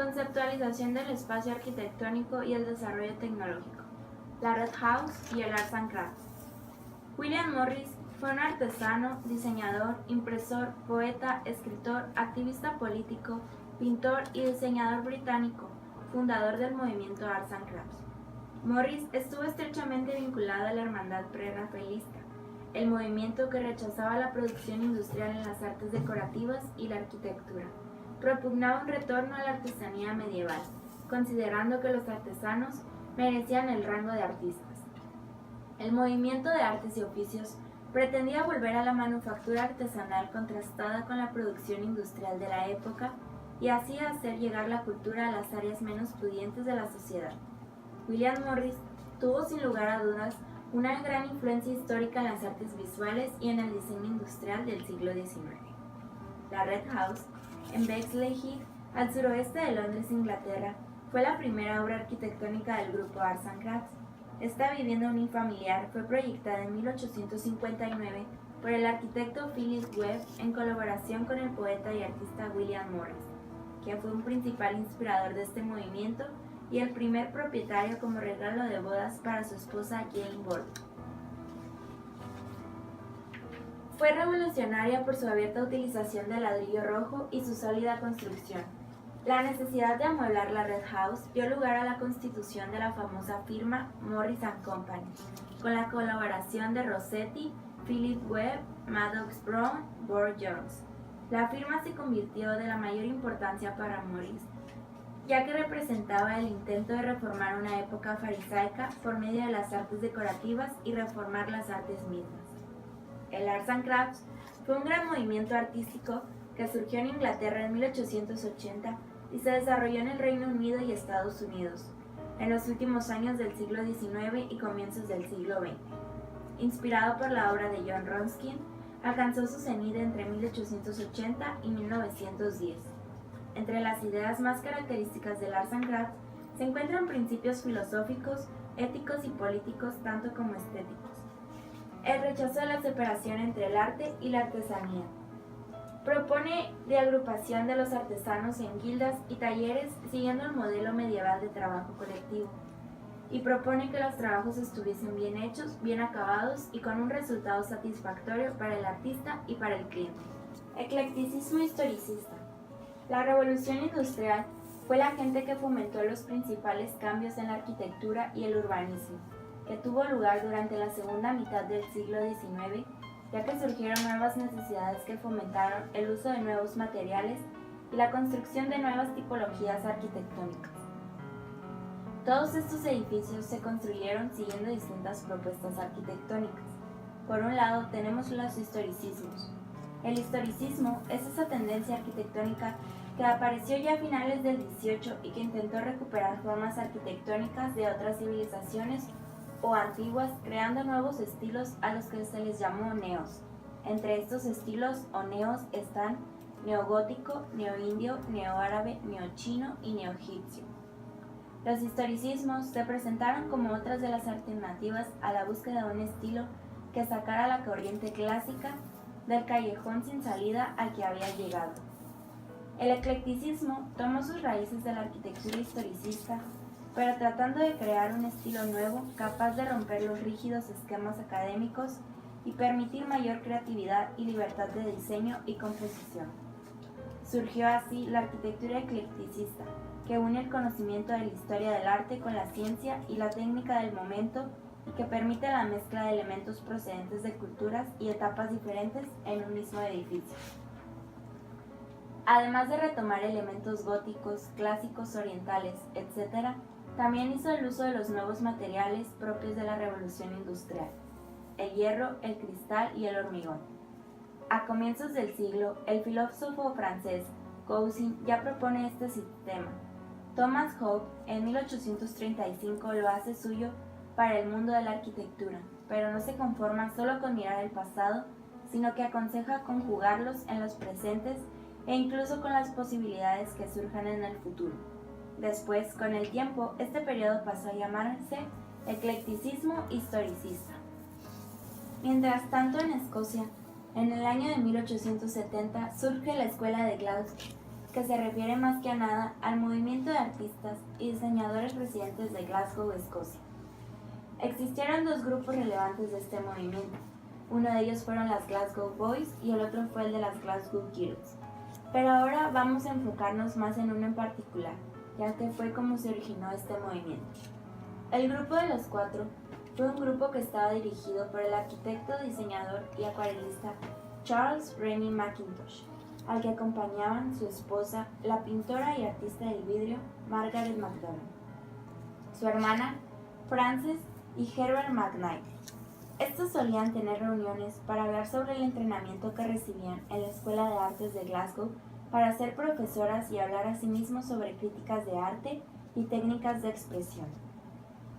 Conceptualización del espacio arquitectónico y el desarrollo tecnológico. La Red House y el Arts and Crafts. William Morris fue un artesano, diseñador, impresor, poeta, escritor, activista político, pintor y diseñador británico, fundador del movimiento Arts and Crafts. Morris estuvo estrechamente vinculado a la hermandad prerrafaelista, el movimiento que rechazaba la producción industrial en las artes decorativas y la arquitectura. Propugnaba un retorno a la artesanía medieval, considerando que los artesanos merecían el rango de artistas. El movimiento de artes y oficios pretendía volver a la manufactura artesanal contrastada con la producción industrial de la época y así hacer llegar la cultura a las áreas menos pudientes de la sociedad. William Morris tuvo sin lugar a dudas una gran influencia histórica en las artes visuales y en el diseño industrial del siglo XIX. La Red House, en Bexley Heath, al suroeste de Londres, Inglaterra, fue la primera obra arquitectónica del grupo Arts and Crafts. Esta vivienda unifamiliar fue proyectada en 1859 por el arquitecto Philip Webb en colaboración con el poeta y artista William Morris, quien fue un principal inspirador de este movimiento y el primer propietario como regalo de bodas para su esposa Jane Bolton. Fue revolucionaria por su abierta utilización del ladrillo rojo y su sólida construcción. La necesidad de amueblar la Red House dio lugar a la constitución de la famosa firma Morris & Company, con la colaboración de Rossetti, Philip Webb, Maddox Brown, Burr Jones. La firma se convirtió de la mayor importancia para Morris, ya que representaba el intento de reformar una época farisaica por medio de las artes decorativas y reformar las artes mismas. El Arts and Crafts fue un gran movimiento artístico que surgió en Inglaterra en 1880 y se desarrolló en el Reino Unido y Estados Unidos en los últimos años del siglo XIX y comienzos del siglo XX. Inspirado por la obra de John Ruskin, alcanzó su cenit entre 1880 y 1910. Entre las ideas más características del Arts and Crafts se encuentran principios filosóficos, éticos y políticos tanto como estéticos. El rechazo de la separación entre el arte y la artesanía. Propone de agrupación de los artesanos en guildas y talleres siguiendo el modelo medieval de trabajo colectivo. Y propone que los trabajos estuviesen bien hechos, bien acabados y con un resultado satisfactorio para el artista y para el cliente. Eclecticismo historicista. La revolución industrial fue la agente que fomentó los principales cambios en la arquitectura y el urbanismo, que tuvo lugar durante la segunda mitad del siglo XIX, ya que surgieron nuevas necesidades que fomentaron el uso de nuevos materiales y la construcción de nuevas tipologías arquitectónicas. Todos estos edificios se construyeron siguiendo distintas propuestas arquitectónicas. Por un lado tenemos los historicismos. El historicismo es esa tendencia arquitectónica que apareció ya a finales del XVIII y que intentó recuperar formas arquitectónicas de otras civilizaciones o antiguas, creando nuevos estilos a los que se les llamó neos. Entre estos estilos o neos están neogótico, neoindio, neoárabe, neochino y neoegipcio. Los historicismos se presentaron como otras de las alternativas a la búsqueda de un estilo que sacara la corriente clásica del callejón sin salida al que había llegado. El eclecticismo tomó sus raíces de la arquitectura historicista, pero tratando de crear un estilo nuevo capaz de romper los rígidos esquemas académicos y permitir mayor creatividad y libertad de diseño y composición. Surgió así la arquitectura eclecticista, que une el conocimiento de la historia del arte con la ciencia y la técnica del momento y que permite la mezcla de elementos procedentes de culturas y etapas diferentes en un mismo edificio. Además de retomar elementos góticos, clásicos orientales, etc., también hizo el uso de los nuevos materiales propios de la revolución industrial: el hierro, el cristal y el hormigón. A comienzos del siglo, el filósofo francés Cousin ya propone este sistema. Thomas Hobbes en 1835 lo hace suyo para el mundo de la arquitectura, pero no se conforma solo con mirar el pasado, sino que aconseja conjugarlos en los presentes e incluso con las posibilidades que surjan en el futuro. Después, con el tiempo, este periodo pasó a llamarse eclecticismo historicista. Mientras tanto, en Escocia, en el año de 1870, surge la Escuela de Glasgow, que se refiere más que a nada al movimiento de artistas y diseñadores residentes de Glasgow, Escocia. Existieron dos grupos relevantes de este movimiento. Uno de ellos fueron las Glasgow Boys y el otro fue el de las Glasgow Girls. Pero ahora vamos a enfocarnos más en uno en particular, ya que fue como se originó este movimiento. El grupo de los cuatro fue un grupo que estaba dirigido por el arquitecto, diseñador y acuarelista Charles Rennie Mackintosh, al que acompañaban su esposa, la pintora y artista del vidrio Margaret MacDonald, su hermana Frances y Herbert McKnight. Estos solían tener reuniones para hablar sobre el entrenamiento que recibían en la Escuela de Artes de Glasgow para ser profesoras y hablar asimismo sobre críticas de arte y técnicas de expresión.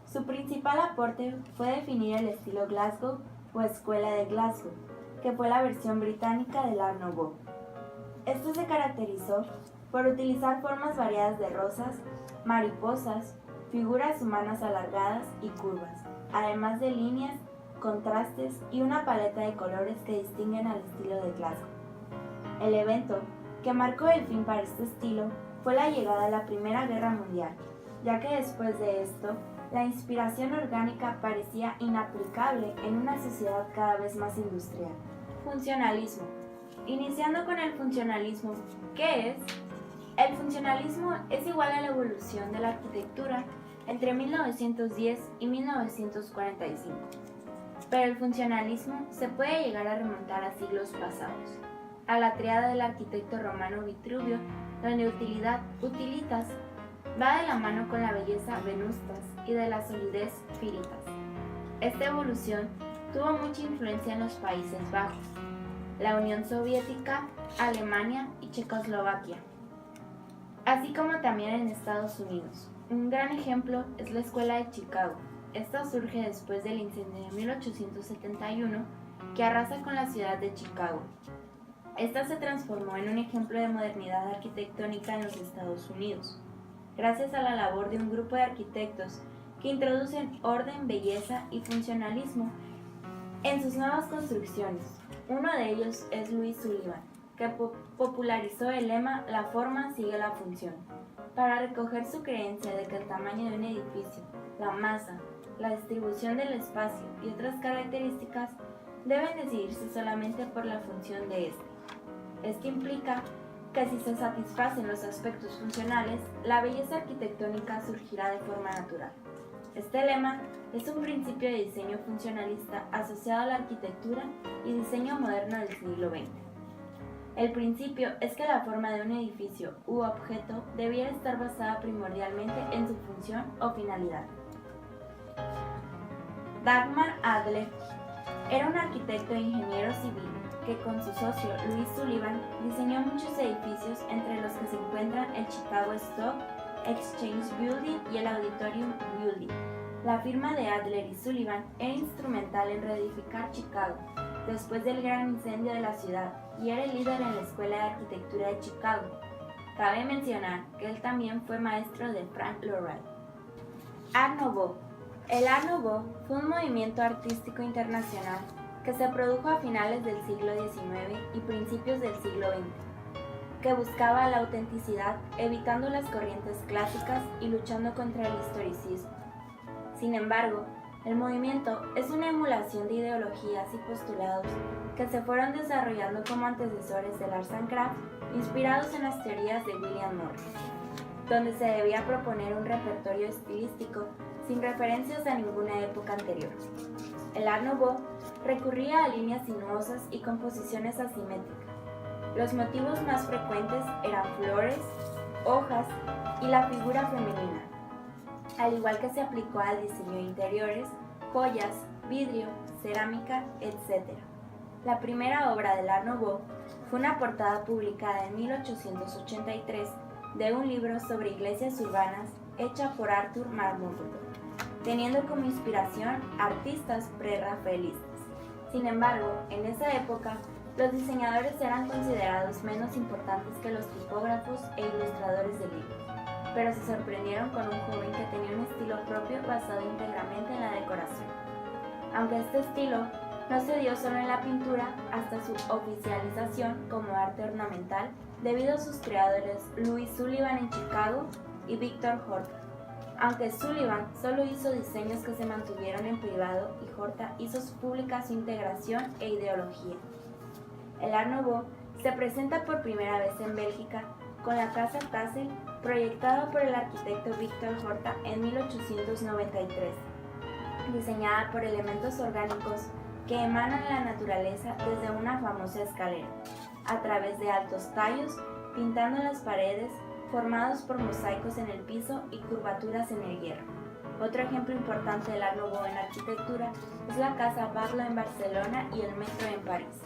Su principal aporte fue definir el estilo Glasgow o Escuela de Glasgow, que fue la versión británica del Art Nouveau. Este se caracterizó por utilizar formas variadas de rosas, mariposas, figuras humanas alargadas y curvas, además de líneas, contrastes y una paleta de colores que distinguen al estilo de Glasgow. El evento que marcó el fin para este estilo fue la llegada de la Primera Guerra Mundial, ya que después de esto, la inspiración orgánica parecía inaplicable en una sociedad cada vez más industrial. Funcionalismo. Iniciando con el funcionalismo, ¿qué es? El funcionalismo es igual a la evolución de la arquitectura entre 1910 y 1945. Pero el funcionalismo se puede llegar a remontar a siglos pasados, a la tríada del arquitecto romano Vitruvio, donde utilitas va de la mano con la belleza venustas y de la solidez firitas. Esta evolución tuvo mucha influencia en los Países Bajos, la Unión Soviética, Alemania y Checoslovaquia, así como también en Estados Unidos. Un gran ejemplo es la Escuela de Chicago. Esta surge después del incendio de 1871 que arrasa con la ciudad de Chicago. Esta se transformó en un ejemplo de modernidad arquitectónica en los Estados Unidos, gracias a la labor de un grupo de arquitectos que introducen orden, belleza y funcionalismo en sus nuevas construcciones. Uno de ellos es Louis Sullivan, que popularizó el lema "La forma sigue la función", para recoger su creencia de que el tamaño de un edificio, la masa, la distribución del espacio y otras características deben decidirse solamente por la función de este. Esto implica que si se satisfacen los aspectos funcionales, la belleza arquitectónica surgirá de forma natural. Este lema es un principio de diseño funcionalista asociado a la arquitectura y diseño moderno del siglo XX. El principio es que la forma de un edificio u objeto debiera estar basada primordialmente en su función o finalidad. Dagmar Adler era un arquitecto e ingeniero civil que con su socio Louis Sullivan diseñó muchos edificios, entre los que se encuentran el Chicago Stock Exchange Building y el Auditorium Building. La firma de Adler y Sullivan era instrumental en reedificar Chicago después del gran incendio de la ciudad y era el líder en la Escuela de Arquitectura de Chicago. Cabe mencionar que él también fue maestro de Frank Lloyd Wright. Art Nouveau. El Art Nouveau fue un movimiento artístico internacional que se produjo a finales del siglo XIX y principios del siglo XX, que buscaba la autenticidad evitando las corrientes clásicas y luchando contra el historicismo. Sin embargo, el movimiento es una emulación de ideologías y postulados que se fueron desarrollando como antecesores del Arts and Crafts, inspirados en las teorías de William Morris, donde se debía proponer un repertorio estilístico sin referencias a ninguna época anterior. El Art Nouveau recurría a líneas sinuosas y composiciones asimétricas. Los motivos más frecuentes eran flores, hojas y la figura femenina, al igual que se aplicó al diseño de interiores, joyas, vidrio, cerámica, etc. La primera obra del Art Nouveau fue una portada publicada en 1883 de un libro sobre iglesias urbanas hecha por Arthur Marmotto, teniendo como inspiración artistas prerrafaelistas. Sin embargo, en esa época, los diseñadores eran considerados menos importantes que los tipógrafos e ilustradores de libros, pero se sorprendieron con un joven que tenía un estilo propio basado íntegramente en la decoración. Aunque este estilo no se dio solo en la pintura hasta su oficialización como arte ornamental debido a sus creadores Louis Sullivan en Chicago y Victor Horta. Aunque Sullivan solo hizo diseños que se mantuvieron en privado y Horta hizo pública su integración e ideología. El Art Nouveau se presenta por primera vez en Bélgica con la Casa Kassel, proyectada por el arquitecto Victor Horta en 1893, diseñada por elementos orgánicos que emanan la naturaleza desde una famosa escalera, a través de altos tallos, pintando las paredes, formados por mosaicos en el piso y curvaturas en el hierro. Otro ejemplo importante del Art Nouveau en arquitectura es la Casa Batlló en Barcelona y el Metro en París.